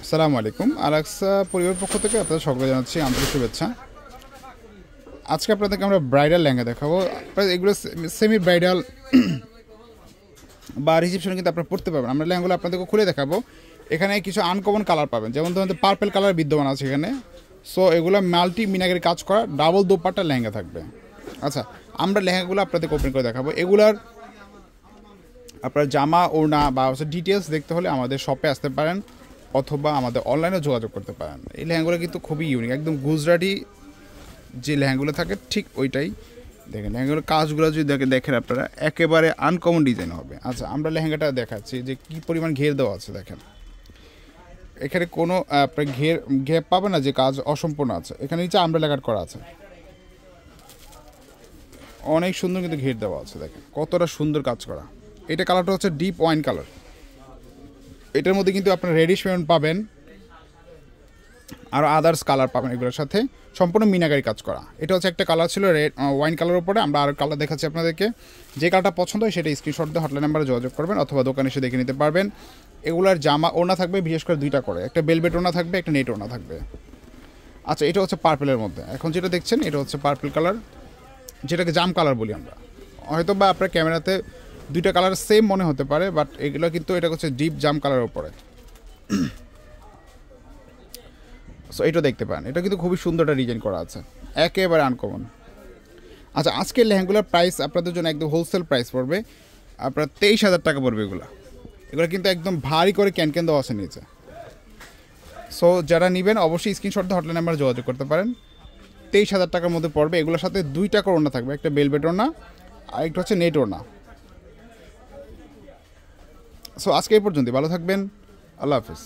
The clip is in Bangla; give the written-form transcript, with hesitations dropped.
আসসালামু আলাইকুম। আলাক্সা পরিবার পক্ষ থেকে আপনাদের সকলকে জানাচ্ছি আন্তরিক শুভেচ্ছা। আজকে আপনাদেরকে আমরা ব্রাইডাল লেহেঙ্গা দেখাবো। এগুলো সেমি ব্রাইডাল বা রিসেপশনে কিন্তু আপনারা পড়তে পারবেন। আমরা লেহেঙ্গাগুলো আপনাদেরকে খুলে দেখাবো। এখানে কিছু আনকমন কালার পাবেন, যেমন ধরুন পার্পেল কালার বিদ্যমান আছে এখানে। সো এগুলো মাল্টি মিনাকারি কাজ করা ডাবল দোপাট্টা লেহেঙ্গা থাকবে। আচ্ছা, আমরা লেহেঙ্গাগুলো আপনাদেরকে ওপেন করে দেখাবো। এগুলার আপনার জামা ওড়না বা ডিটেলস দেখতে হলে আমাদের শপে আসতে পারেন অথবা আমাদের অনলাইনে যোগাযোগ করতে পারেন। এই লেহেঙ্গাগুলো কিন্তু খুবই ইউনিক, একদম গুজরাটি যে লেহেঙ্গাগুলো থাকে ঠিক ওইটাই। দেখেন লেহেঙ্গাগুলোর কাজগুলো যদি দেখেন আপনারা, একেবারে আনকমন ডিজাইন হবে। আচ্ছা, আমরা লেহেঙ্গাটা দেখাচ্ছি যে কী পরিমাণ ঘের দেওয়া আছে। দেখেন এখানে কোনো আপনার ঘের পাবে না যে কাজ অসম্পূর্ণ আছে। এখানে নিচে আমব্রেলা কাট করা আছে, অনেক সুন্দর কিন্তু ঘের দেওয়া আছে। দেখেন কতটা সুন্দর কাজ করা। এটা কালারটা হচ্ছে ডিপ ওয়াইন কালার। এটার মধ্যে কিন্তু আপনার রেডিশ মেরুন পাবেন, আর আদার্স কালার পাবেন এগুলোর সাথে, সম্পূর্ণ মিনাকারি কাজ করা। এটা হচ্ছে একটা কালার ছিল রেড ওয়াইন কালার উপরে। আমরা আর কালার দেখাচ্ছি আপনাদেরকে। যে কালারটা পছন্দ হয় সেটা স্ক্রিনশট দিয়ে হটলাইন নাম্বারে যোগাযোগ করবেন অথবা দোকানে এসে দেখে নিতে পারবেন। এগুলার জামা ওড়না থাকবে বিশেষ করে দুইটা করে, একটা বেলভেট ওড়না থাকবে, একটা নেট ওড়না থাকবে। আচ্ছা, এটা হচ্ছে পার্পেলের মধ্যে। এখন যেটা দেখছেন এটা হচ্ছে পার্পেল কালার, যেটাকে জাম কালার বলি আমরা। হয়তো বা আপনার ক্যামেরাতে দুইটা কালার সেম মনে হতে পারে, বাট এগুলো কিন্তু এটা হচ্ছে ডিপ জাম কালারের উপরে। সো এটা দেখতে পান, এটা কিন্তু খুবই সুন্দর একটা ডিজাইন করা আছে, একেবারে আনকমন। আচ্ছা, আজকের লেহেঙ্গাগুলোর প্রাইস আপনাদের জন্য একদম হোলসেল প্রাইস পড়বে আপনার 23,000 টাকা পড়বে। এগুলো কিন্তু একদম ভারী করে ক্যান দেওয়া আছে নিচে। সো যারা নেবেন অবশ্যই স্ক্রিনশট দিয়ে হটলাইন নাম্বারে যোগাযোগ করতে পারেন। 23,000 টাকার মধ্যে পড়বে। এগুলোর সাথে দুইটা করে ওড়না থাকবে, একটা বেলভেট ওড়না আর একটা হচ্ছে নেট ওড়না। সো আজকে এই পর্যন্ত, ভালো থাকবেন, আল্লাহ হাফিজ।